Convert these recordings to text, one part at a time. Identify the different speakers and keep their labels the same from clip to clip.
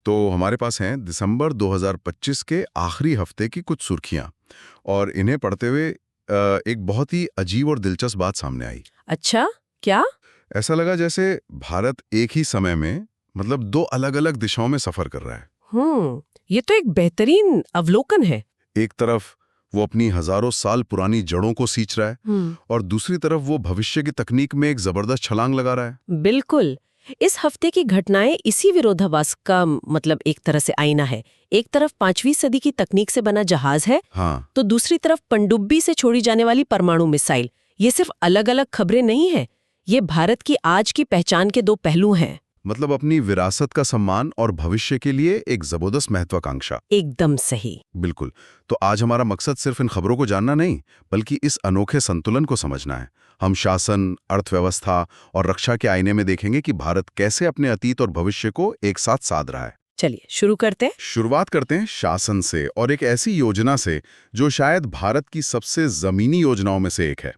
Speaker 1: तो हमारे पास हैं दिसंबर 2025 के आखिरी हफ्ते की कुछ सुर्खियां, और इन्हें पढ़ते हुए एक बहुत ही अजीब और दिलचस्प बात सामने आई।
Speaker 2: अच्छा, क्या?
Speaker 1: ऐसा लगा जैसे भारत एक ही समय में मतलब दो अलग-अलग दिशाओं में सफर कर रहा है।
Speaker 2: ये तो एक बेहतरीन अवलोकन है।
Speaker 1: एक तरफ वो अपनी हजारों साल पुरानी जड़ों को सींच रहा है, और दूसरी तरफ वो भविष्य की तकनीक में एक जबरदस्त छलांग लगा रहा है।
Speaker 2: बिल्कुल। इस हफ्ते की घटनाएं इसी विरोधाभास का मतलब एक तरह से आईना है। एक तरफ 5वीं सदी की तकनीक से बना जहाज है,
Speaker 1: हाँ,
Speaker 2: तो दूसरी तरफ पनडुब्बी से छोड़ी जाने वाली परमाणु मिसाइल। ये सिर्फ अलग-अलग खबरें नहीं है, ये भारत की आज की पहचान के दो पहलू हैं।
Speaker 1: मतलब अपनी विरासत का सम्मान और भविष्य के लिए एक जबरदस्त महत्वाकांक्षा।
Speaker 2: एकदम सही।
Speaker 1: बिल्कुल। तो आज हमारा मकसद सिर्फ इन खबरों को जानना नहीं, बल्कि इस अनोखे संतुलन को समझना है। हम शासन, अर्थव्यवस्था और रक्षा के आईने में देखेंगे कि भारत कैसे अपने अतीत और भविष्य को एक साथ साध रहा है।
Speaker 2: चलिए शुरू करते हैं।
Speaker 1: शुरुआत करते हैं शासन से, और एक ऐसी योजना से जो शायद भारत की सबसे जमीनी योजनाओं में से एक है,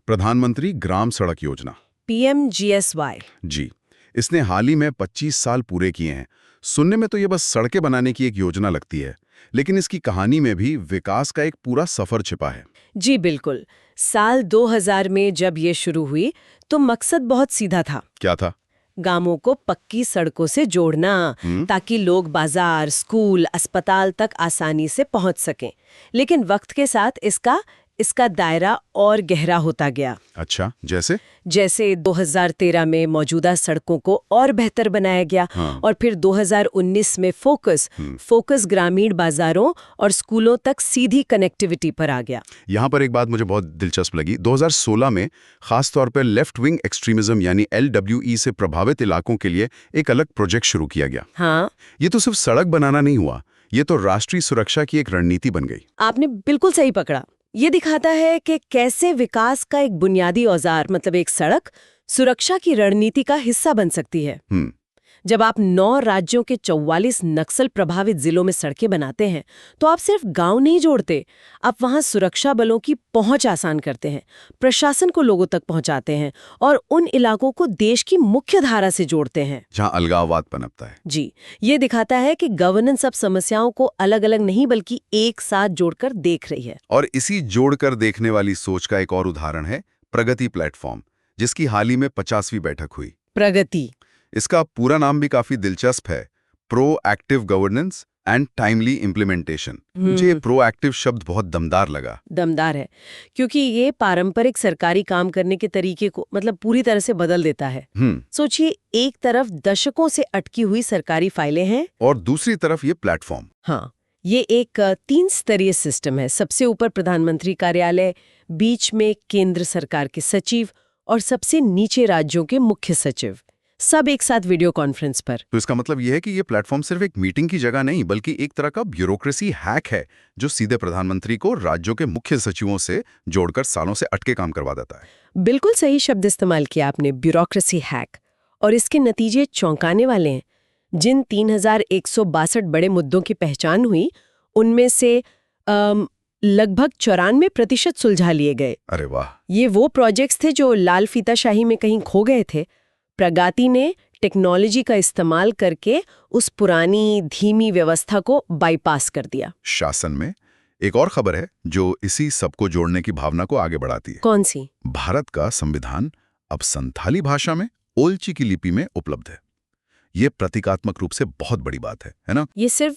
Speaker 1: प्रधानमंत्री ग्राम सड़क योजना।
Speaker 2: PMGSY।
Speaker 1: जी, इसने हाल ही में 25 साल पूरे किए हैं। सुनने में तो ये बस सड़कें बनाने की एक योजना लगती है, लेकिन इसकी कहानी में भी विकास का एक पूरा सफर छिपा है।
Speaker 2: जी बिल्कुल। साल 2000 में जब ये शुरू हुई तो मकसद बहुत सीधा था।
Speaker 1: क्या था?
Speaker 2: गांवों को पक्की सड़कों से जोड़ना, ताकि लोग बाजार, स्कूल, अस्पताल तक आसानी से पहुंच सकें। लेकिन वक्त के साथ इसका दायरा और गहरा होता गया।
Speaker 1: अच्छा, जैसे
Speaker 2: 2013 में मौजूदा सड़कों को और बेहतर बनाया गया।
Speaker 1: हाँ।
Speaker 2: और फिर 2019 में फोकस ग्रामीण बाजारों और स्कूलों तक सीधी कनेक्टिविटी पर आ गया।
Speaker 1: यहाँ पर एक बात मुझे बहुत दिलचस्प लगी। 2016 में खास तौर पर लेफ्ट विंग एक्सट्रीमिज्म यानी LWE से प्रभावित इलाकों के लिए एक अलग प्रोजेक्ट शुरू किया गया।
Speaker 2: हाँ,
Speaker 1: ये तो सिर्फ सड़क बनाना नहीं हुआ, ये तो राष्ट्रीय सुरक्षा की एक रणनीति बन गई।
Speaker 2: आपने बिल्कुल सही पकड़ा। ये दिखाता है कि कैसे विकास का एक बुनियादी औजार मतलब एक सड़क सुरक्षा की रणनीति का हिस्सा बन सकती है। जब आप 9 राज्यों के 44 नक्सल प्रभावित जिलों में सड़कें बनाते हैं, तो आप सिर्फ गांव नहीं जोड़ते, आप वहां सुरक्षा बलों की पहुंच आसान करते हैं, प्रशासन को लोगों तक पहुंचाते हैं और उन इलाकों को देश की मुख्य धारा से जोड़ते हैं
Speaker 1: जहां अलगाववाद पनपता है।
Speaker 2: जी, ये दिखाता है कि गवर्नेंस अब समस्याओं को अलग-अलग नहीं बल्कि एक साथ जोड़कर देख रही है।
Speaker 1: और इसी जोड़कर देखने वाली सोच का एक और उदाहरण है प्रगति प्लेटफॉर्म, जिसकी हाल ही में 50वीं बैठक हुई।
Speaker 2: प्रगति,
Speaker 1: इसका पूरा नाम भी काफी दिलचस्प है, proactive governance and timely implementation. मुझे प्रोएक्टिव शब्द बहुत दमदार
Speaker 2: है, क्योंकि ये पारंपरिक सरकारी काम करने के तरीके को मतलब पूरी तरह से बदल देता है। सोचिए, एक तरफ दशकों से अटकी हुई सरकारी फाइलें हैं
Speaker 1: और दूसरी तरफ ये प्लेटफॉर्म।
Speaker 2: हाँ, ये एक 3 स्तरीय सिस्टम है। सबसे ऊपर प्रधानमंत्री कार्यालय, बीच में केंद्र सरकार के सचिव और सबसे नीचे राज्यों के मुख्य सचिव, सब एक साथ वीडियो कॉन्फ्रेंस पर।
Speaker 1: तो इसका मतलब यह है कि ये प्लेटफॉर्म सिर्फ एक मीटिंग की जगह नहीं, बल्कि एक तरह का ब्यूरोक्रेसी हैक है, जो सीधे प्रधानमंत्री को राज्यों के मुख्य सचिवों से जोड़कर सालों से अटके काम करवा देता है।
Speaker 2: बिल्कुल सही शब्द इस्तेमाल किया आपने, ब्यूरोक्रेसी हैक। और इसके नतीजे चौंकाने वाले हैं। जिन 3162 बड़े मुद्दों की पहचान हुई, उनमें से लगभग 94% सुलझा लिए गए।
Speaker 1: अरे वाह!
Speaker 2: ये वो प्रोजेक्ट्स थे जो लाल फीताशाही में कहीं खो गए थे। प्रगति ने टेक्नोलॉजी का इस्तेमाल करके उस पुरानी धीमी व्यवस्था को बाईपास कर दिया।
Speaker 1: शासन में एक और खबर है जो इसी सबको जोड़ने की भावना को आगे बढ़ाती है।
Speaker 2: कौन सी?
Speaker 1: भारत का संविधान अब संथाली भाषा में ओलची की लिपि में उपलब्ध है। ये प्रतीकात्मक रूप से बहुत बड़ी बात है ना?
Speaker 2: ये सिर्फ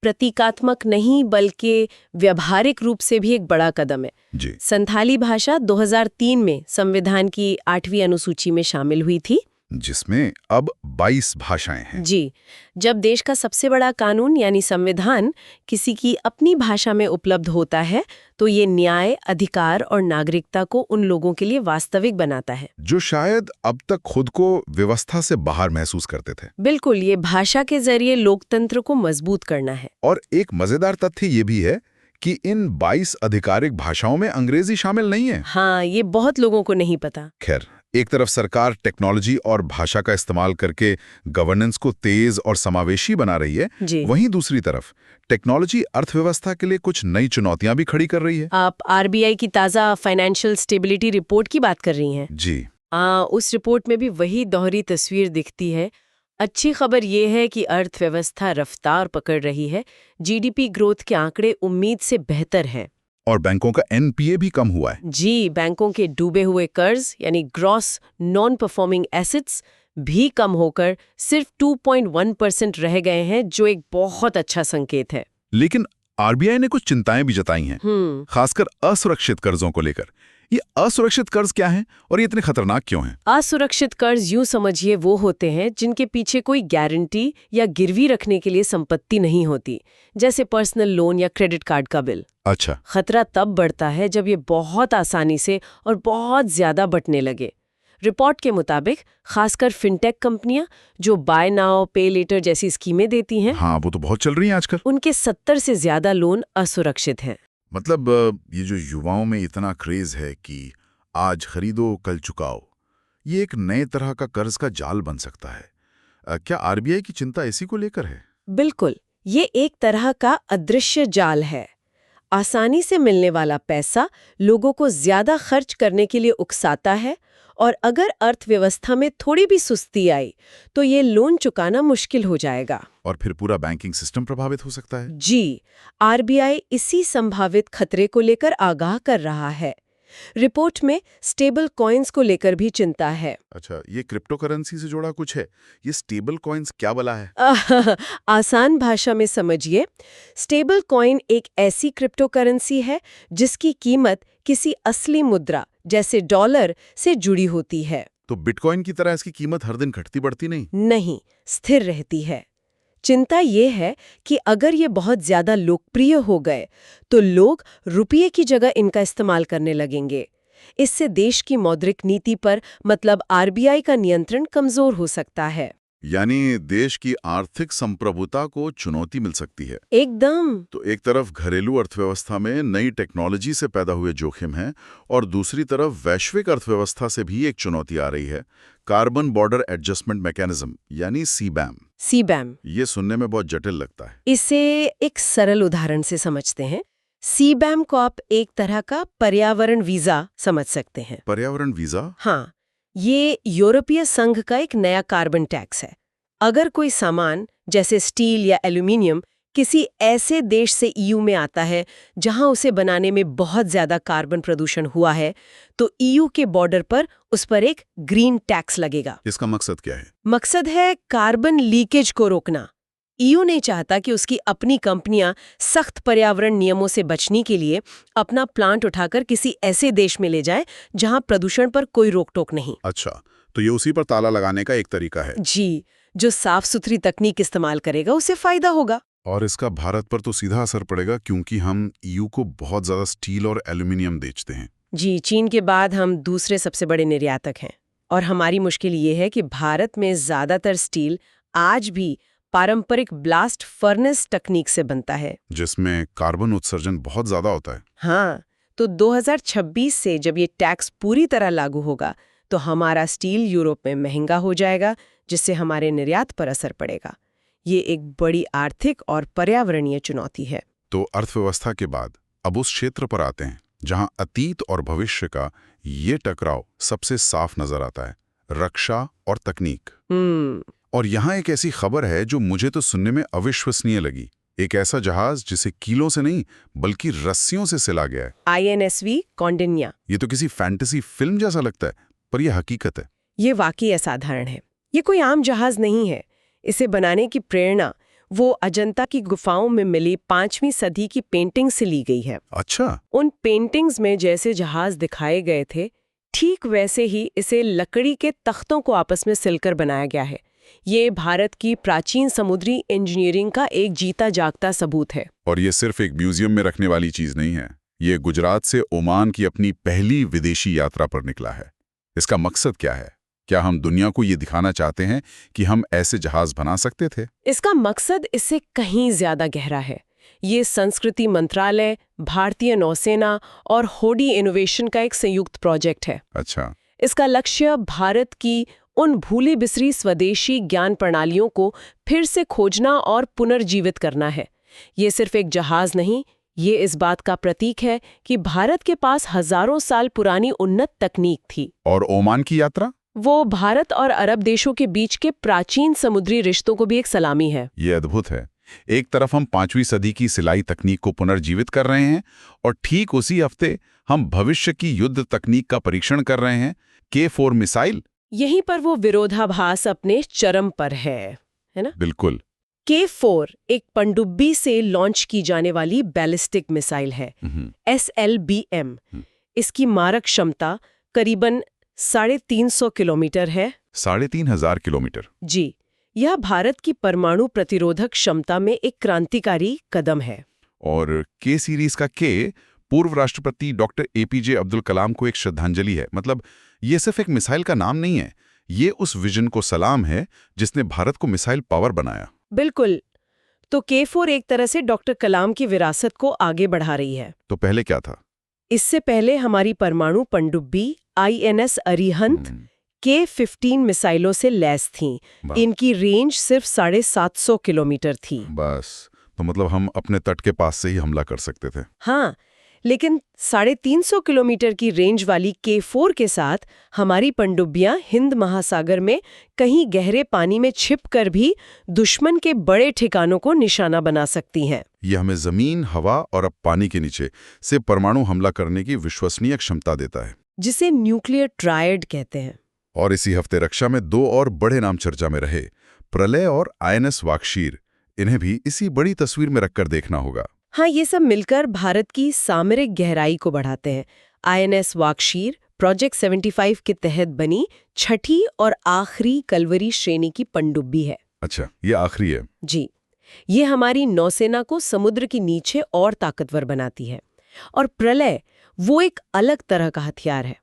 Speaker 2: प्रतीकात्मक नहीं बल्कि व्यावहारिक रूप से भी एक बड़ा कदम है।
Speaker 1: जी।
Speaker 2: संथाली भाषा 2003 में संविधान की 8वीं अनुसूची में शामिल हुई थी,
Speaker 1: जिसमें अब 22 भाषाएं हैं।
Speaker 2: जी। जब देश का सबसे बड़ा कानून यानी संविधान किसी की अपनी भाषा में उपलब्ध होता है, तो ये न्याय, अधिकार और नागरिकता को उन लोगों के लिए वास्तविक बनाता है
Speaker 1: जो शायद अब तक खुद को व्यवस्था से बाहर महसूस करते थे।
Speaker 2: बिल्कुल, ये भाषा के जरिए लोकतंत्र को मजबूत करना है।
Speaker 1: और एक मजेदार तथ्य ये भी है कि इन 22 आधिकारिक भाषाओं में अंग्रेजी शामिल नहीं है।
Speaker 2: हाँ, ये बहुत लोगों को नहीं पता।
Speaker 1: खैर, एक तरफ सरकार टेक्नोलॉजी और भाषा का इस्तेमाल करके गवर्नेंस को तेज और समावेशी बना रही है, वहीं दूसरी तरफ टेक्नोलॉजी अर्थव्यवस्था के लिए कुछ नई चुनौतियां भी खड़ी कर रही है।
Speaker 2: आप RBI की ताज़ा फाइनेंशियल स्टेबिलिटी रिपोर्ट की बात कर रही हैं?
Speaker 1: जी।
Speaker 2: उस रिपोर्ट में भी वही दोहरी तस्वीर दिखती है। अच्छी खबर ये है कि अर्थव्यवस्था रफ्तार पकड़ रही है। जीडीपी ग्रोथ के आंकड़े उम्मीद से बेहतर हैं।
Speaker 3: और बैंकों का एनपीए भी कम हुआ है।
Speaker 2: जी, बैंकों के डूबे हुए कर्ज यानी ग्रॉस नॉन परफॉर्मिंग एसेट्स भी कम होकर सिर्फ 2.1% रह गए हैं, जो एक बहुत अच्छा संकेत है।
Speaker 3: लेकिन आरबीआई ने कुछ चिंताएं भी जताई हैं, खासकर असुरक्षित कर्जों को लेकर। ये असुरक्षित कर्ज क्या हैं और ये इतने खतरनाक क्यों हैं?
Speaker 2: असुरक्षित कर्ज यूं समझिए वो होते हैं जिनके पीछे कोई गारंटी या गिरवी रखने के लिए संपत्ति नहीं होती, जैसे पर्सनल लोन या क्रेडिट कार्ड का बिल।
Speaker 3: अच्छा।
Speaker 2: खतरा तब बढ़ता है जब ये बहुत आसानी से और बहुत ज्यादा बंटने लगे। रिपोर्ट के मुताबिक खासकर फिनटेक कंपनियां जो बाय नाउ पे लेटर जैसी स्कीमें देती हैं,
Speaker 3: हाँ, वो तो बहुत चल रही हैं आजकल।
Speaker 2: उनके 70 से ज्यादा लोन असुरक्षित हैं।
Speaker 3: मतलब ये जो युवाओं में इतना क्रेज है कि आज खरीदो कल चुकाओ, ये एक नए तरह का कर्ज का जाल बन सकता है। क्या आरबीआई की चिंता इसी को लेकर है?
Speaker 2: बिल्कुल, ये एक तरह का अदृश्य जाल है। आसानी से मिलने वाला पैसा लोगों को ज्यादा खर्च करने के लिए उकसाता है, और अगर अर्थव्यवस्था में थोड़ी भी सुस्ती आई तो ये लोन चुकाना मुश्किल हो जाएगा
Speaker 3: और फिर पूरा बैंकिंग सिस्टम प्रभावित हो सकता है।
Speaker 2: जी, आरबीआई इसी संभावित खतरे को लेकर आगाह कर रहा है। रिपोर्ट में स्टेबल कॉइन्स को लेकर भी चिंता है।
Speaker 3: अच्छा, ये क्रिप्टो करेंसी से जुड़ा कुछ है? ये स्टेबल कॉइन्स क्या बला है?
Speaker 2: आसान भाषा में समझिए, स्टेबल कॉइन एक ऐसी क्रिप्टो करेंसी है जिसकी कीमत किसी असली मुद्रा जैसे डॉलर से जुड़ी होती है।
Speaker 3: तो बिटकॉइन की तरह इसकी कीमत हर दिन घटती बढ़ती
Speaker 2: नहीं, स्थिर रहती है। चिंता ये है कि अगर ये बहुत ज्यादा लोकप्रिय हो गए तो लोग रुपये की जगह इनका इस्तेमाल करने लगेंगे। इससे देश की मौद्रिक नीति पर मतलब आरबीआई का नियंत्रण कमजोर हो सकता है।
Speaker 3: यानी देश की आर्थिक संप्रभुता को चुनौती मिल सकती है।
Speaker 2: एकदम।
Speaker 3: तो एक तरफ घरेलू अर्थव्यवस्था में नई टेक्नोलॉजी से पैदा हुए जोखिम हैं और दूसरी तरफ वैश्विक अर्थव्यवस्था से भी एक चुनौती आ रही है, कार्बन बॉर्डर एडजस्टमेंट मैकेनिज्म यानी सीबैम।
Speaker 2: सीबैम,
Speaker 3: ये सुनने में बहुत जटिल लगता है।
Speaker 2: इसे एक सरल उदाहरण से समझते हैं। सीबैम को आप एक तरह का पर्यावरण वीजा समझ सकते हैं।
Speaker 3: पर्यावरण वीजा?
Speaker 2: हाँ, ये यूरोपीय संघ का एक नया कार्बन टैक्स है। अगर कोई सामान जैसे स्टील या एल्यूमिनियम किसी ऐसे देश से ईयू में आता है जहां उसे बनाने में बहुत ज्यादा कार्बन प्रदूषण हुआ है, तो ईयू के बॉर्डर पर उस पर एक ग्रीन टैक्स लगेगा।
Speaker 3: इसका मकसद क्या है?
Speaker 2: मकसद है कार्बन लीकेज को रोकना। ईयू नहीं चाहता कि उसकी अपनी कंपनियां सख्त पर्यावरण नियमों से बचने के लिए अपना प्लांट उठाकर किसी ऐसे देश में ले जाए जहां प्रदूषण पर कोई रोक-टोक नहीं।
Speaker 3: अच्छा, तो ये उसी पर ताला लगाने का एक तरीका है।
Speaker 2: जी, जो साफ सुथरी तकनीक इस्तेमाल करेगा उसे फायदा होगा।
Speaker 3: और इसका भारत पर तो सीधा असर पड़ेगा क्योंकि हम ईयू को बहुत ज्यादा स्टील और एल्यूमिनियम बेचते हैं।
Speaker 2: जी, चीन के बाद हम दूसरे सबसे बड़े निर्यातक हैं, और हमारी मुश्किल ये है कि भारत में ज्यादातर स्टील आज भी पारंपरिक ब्लास्ट फर्नेस तकनीक से बनता है,
Speaker 3: जिसमें कार्बन उत्सर्जन बहुत ज्यादा होता है।
Speaker 2: हाँ, तो 2026 से जब ये टैक्स पूरी तरह लागू होगा तो हमारा स्टील यूरोप में महंगा हो जाएगा, जिससे हमारे निर्यात पर असर पड़ेगा। ये एक बड़ी आर्थिक और पर्यावरणीय चुनौती है।
Speaker 3: तो अर्थव्यवस्था के बाद अब उस क्षेत्र पर आते हैं जहां अतीत और भविष्य का ये टकराव सबसे साफ नजर आता है, रक्षा और तकनीक। और यहाँ एक ऐसी खबर है जो मुझे तो सुनने में अविश्वसनीय लगी। एक ऐसा जहाज जिसे कीलों से नहीं बल्कि रस्सियों से सिला गया है।
Speaker 2: INSV कौंडिन्या।
Speaker 3: ये तो किसी फैंटेसी फिल्म जैसा लगता है, पर यह हकीकत है।
Speaker 2: ये वाकई असाधारण है। ये कोई आम जहाज नहीं है। इसे बनाने की प्रेरणा वो अजंता की गुफाओं में मिली 5वीं सदी की पेंटिंग से ली गई है।
Speaker 3: अच्छा।
Speaker 2: उन पेंटिंग्स में जैसे जहाज दिखाए गए थे, ठीक वैसे ही इसे लकड़ी के तख्तों को आपस में सिलकर बनाया गया है। ये भारत की प्राचीन समुद्री इंजीनियरिंग का एक जीता जागता सबूत है।
Speaker 3: और ये सिर्फ एक म्यूजियम में रखने वाली चीज नहीं है। ये गुजरात से ओमान की अपनी पहली विदेशी यात्रा पर निकला है। इसका मकसद क्या है? क्या हम दुनिया को ये दिखाना चाहते हैं कि हम ऐसे जहाज बना सकते थे?
Speaker 2: इसका मकसद इससे कहीं ज्यादा गहरा है। ये संस्कृति मंत्रालय, भारतीय नौसेना और होडी इनोवेशन का एक संयुक्त प्रोजेक्ट है।
Speaker 3: अच्छा।
Speaker 2: इसका लक्ष्य भारत की उन भूली बिसरी स्वदेशी ज्ञान प्रणालियों को फिर से खोजना और पुनर्जीवित करना है। ये सिर्फ एक जहाज नहीं, ये इस बात का प्रतीक है कि भारत के पास हजारों साल पुरानी उन्नत तकनीक थी।
Speaker 3: और ओमान की यात्रा?
Speaker 2: वो भारत और अरब देशों के बीच के प्राचीन समुद्री रिश्तों को भी एक सलामी है।
Speaker 3: ये अद्भुत है। एक तरफ हम 5वीं सदी की सिलाई तकनीक को पुनर्जीवित कर रहे हैं और ठीक उसी हफ्ते हम भविष्य की युद्ध तकनीक का परीक्षण कर रहे हैं, K4 मिसाइल।
Speaker 2: यहीं पर वो विरोधाभास अपने चरम पर है ना?
Speaker 3: बिल्कुल।
Speaker 2: K4 एक पनडुब्बी से लॉन्च की जाने वाली बैलिस्टिक मिसाइल है, SLBM। इसकी मारक क्षमता करीबन 350 किलोमीटर है।
Speaker 3: 3500 किलोमीटर।
Speaker 2: जी, यह भारत की परमाणु प्रतिरोधक क्षमता में एक क्रांतिकारी कदम है।
Speaker 3: और K सीरीज का K पूर्व राष्ट्रपति डॉक्टर APJ अब्दुल कलाम को एक श्रद्धांजलि है। मतलब ये सिर्फ एक मिसाइल का नाम नहीं है, ये उस विजन को सलाम है जिसने भारत को मिसाइल पावर बनाया।
Speaker 2: बिल्कुल। तो K4 एक तरह से डॉक्टर कलाम की विरासत को आगे बढ़ा रही है।
Speaker 3: तो पहले क्या था?
Speaker 2: इससे पहले हमारी परमाणु पनडुब्बी INS अरिहंत K15 मिसाइलों से लैस थीं। इनकी रेंज सिर्फ 750 किलोमीटर थी।
Speaker 3: बस, तो मतलब हम अपने तट के पास से ही हमला कर सकते थे।
Speaker 2: हाँ, लेकिन 350 किलोमीटर की रेंज वाली K4 के साथ हमारी पनडुब्बियां हिंद महासागर में कहीं गहरे पानी में छिपकर भी दुश्मन के बड़े ठिकानों को निशाना बना सकती हैं।
Speaker 3: ये हमें जमीन, हवा और अब पानी के नीचे से परमाणु हमला करने की विश्वसनीय क्षमता देता है,
Speaker 2: जिसे न्यूक्लियर ट्रायड कहते हैं।
Speaker 3: और इसी हफ्ते रक्षा में 2 और बड़े नाम चर्चा में रहे, प्रलय और INS वाकशीर। इन्हें भी इसी बड़ी तस्वीर में रखकर देखना होगा।
Speaker 2: हाँ, ये सब मिलकर भारत की सामरिक गहराई को बढ़ाते हैं। INS वाकशीर प्रोजेक्ट 75 के तहत बनी छठी और आखिरी कलवरी श्रेणी की पनडुब्बी है।
Speaker 3: अच्छा, ये आखिरी है।
Speaker 2: जी, ये हमारी नौसेना को समुद्र के नीचे और ताकतवर बनाती है। और प्रलय वो एक अलग तरह का हथियार है।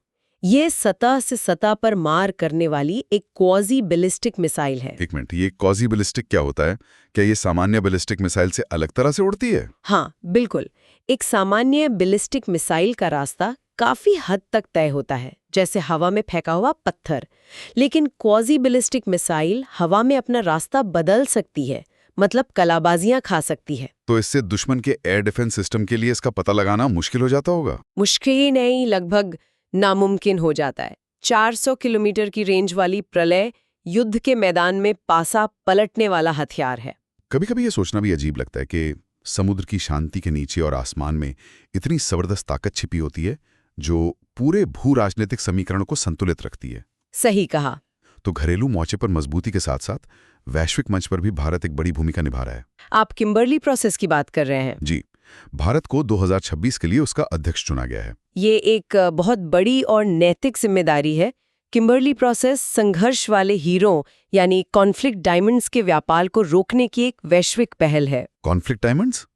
Speaker 2: ये सतह से सतह पर मार करने वाली एक क्वाजी बैलिस्टिक मिसाइल है।
Speaker 3: एक मिनट, ये क्वाजी बैलिस्टिक क्या होता है? क्या ये सामान्य बैलिस्टिक मिसाइल से अलग तरह से उड़ती है?
Speaker 2: हाँ, बिल्कुल। एक सामान्य बैलिस्टिक मिसाइल का रास्ता काफी हद तक तय होता है, जैसे हवा में फेंका हुआ पत्थर। लेकिन क्वाजी बैलिस्टिक मिसाइल हवा में अपना रास्ता बदल सकती है, मतलब कलाबाजियां खा सकती है।
Speaker 3: तो इससे दुश्मन के एयर डिफेंस सिस्टम के लिए इसका पता लगाना मुश्किल हो जाता होगा?
Speaker 2: मुश्किल ही नहीं, लगभग नामुमकिन हो जाता है। 400 किलोमीटर की रेंज वाली प्रलय युद्ध के मैदान में पासा पलटने वाला हथियार है।
Speaker 3: कभी कभी ये सोचना भी अजीब लगता है कि समुद्र की शांति के नीचे और आसमान में इतनी जबरदस्त ताकत छिपी होती है जो पूरे भू राजनीतिक समीकरण को संतुलित रखती है।
Speaker 2: सही कहा।
Speaker 3: तो घरेलू मोर्चे पर मजबूती के साथ साथ वैश्विक मंच पर भी भारत एक बड़ी भूमिका निभा रहा है।
Speaker 2: आप किम्बर्ली प्रोसेस की बात कर रहे हैं?
Speaker 3: जी, भारत को 2026 के लिए उसका अध्यक्ष चुना गया है।
Speaker 2: ये एक बहुत बड़ी और नैतिक जिम्मेदारी है। किम्बर्ली प्रोसेस संघर्ष वाले हीरों यानी कॉन्फ्लिक्ट डायमंड्स के व्यापार को रोकने की एक वैश्विक पहल है।
Speaker 3: Conflict diamonds?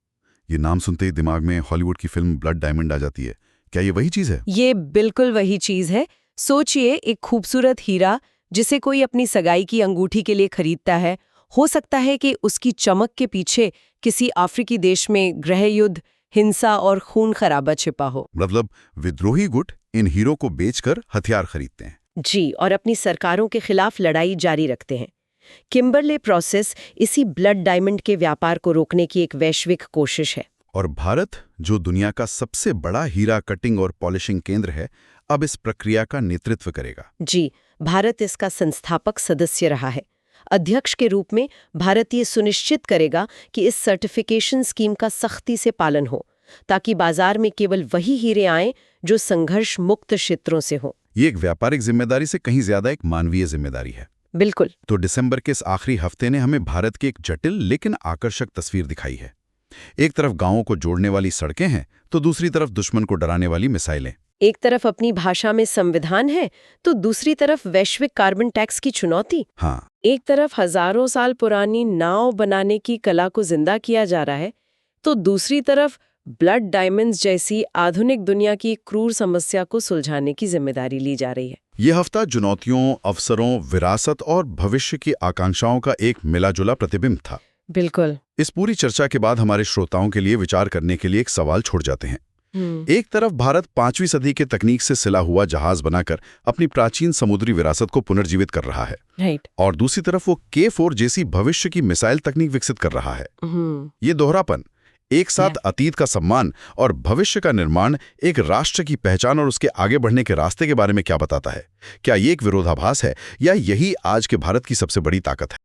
Speaker 3: ये नाम सुनते ही दिमाग में हॉलीवुड की फिल्म ब्लड डायमंड आ जाती है। क्या ये वही चीज है?
Speaker 2: ये बिल्कुल वही चीज है। सोचिए, एक खूबसूरत हीरा जिसे कोई अपनी सगाई की अंगूठी के लिए खरीदता है। हो सकता है कि उसकी चमक के पीछे किसी अफ्रीकी देश में गृह युद्ध, हिंसा और खून खराबा छिपा हो।
Speaker 3: मतलब विद्रोही गुट इन हीरो को बेचकर हथियार खरीदते हैं।
Speaker 2: जी, और अपनी सरकारों के खिलाफ लड़ाई जारी रखते हैं। किम्बर्ले प्रोसेस इसी ब्लड डायमंड के व्यापार को रोकने की एक वैश्विक कोशिश है।
Speaker 3: और भारत, जो दुनिया का सबसे बड़ा हीरा कटिंग और पॉलिशिंग केंद्र है, अब इस प्रक्रिया का नेतृत्व करेगा।
Speaker 2: जी, भारत इसका संस्थापक सदस्य रहा है। अध्यक्ष के रूप में भारत ये सुनिश्चित करेगा कि इस सर्टिफिकेशन स्कीम का सख्ती से पालन हो, ताकि बाजार में केवल वही हीरे आएं जो संघर्ष मुक्त क्षेत्रों से हो।
Speaker 3: ये एक व्यापारिक जिम्मेदारी से कहीं ज्यादा एक मानवीय जिम्मेदारी है।
Speaker 2: बिल्कुल।
Speaker 3: तो दिसंबर के इस आखिरी हफ्ते ने हमें भारत की एक जटिल लेकिन आकर्षक तस्वीर दिखाई है। एक तरफ गांवों को जोड़ने वाली सड़कें हैं, तो दूसरी तरफ दुश्मन को डराने वाली मिसाइलें।
Speaker 2: एक तरफ अपनी भाषा में संविधान है, तो दूसरी तरफ वैश्विक कार्बन टैक्स की चुनौती।
Speaker 3: हाँ,
Speaker 2: एक तरफ हजारों साल पुरानी नाव बनाने की कला को जिंदा किया जा रहा है, तो दूसरी तरफ ब्लड डायमंड्स जैसी आधुनिक दुनिया की क्रूर समस्या को सुलझाने की जिम्मेदारी ली जा रही है।
Speaker 3: यह हफ्ता चुनौतियों, अवसरों, विरासत और भविष्य की आकांक्षाओं का एक मिला-जुला प्रतिबिंब था।
Speaker 2: बिल्कुल।
Speaker 3: इस पूरी चर्चा के बाद हमारे श्रोताओं के लिए विचार करने के लिए एक सवाल छोड़ जाते हैं। एक तरफ भारत 5वीं सदी के तकनीक से सिला हुआ जहाज बनाकर अपनी प्राचीन समुद्री विरासत को पुनर्जीवित कर रहा है,
Speaker 2: राइट।
Speaker 3: और दूसरी तरफ वो K4 जैसी भविष्य की मिसाइल तकनीक विकसित कर रहा है। ये दोहरापन
Speaker 1: एक साथ अतीत का सम्मान और भविष्य का निर्माण एक राष्ट्र की पहचान और उसके आगे बढ़ने के रास्ते के बारे में क्या बताता है? क्या ये एक विरोधाभास है या यही आज के भारत की सबसे बड़ी ताकत है?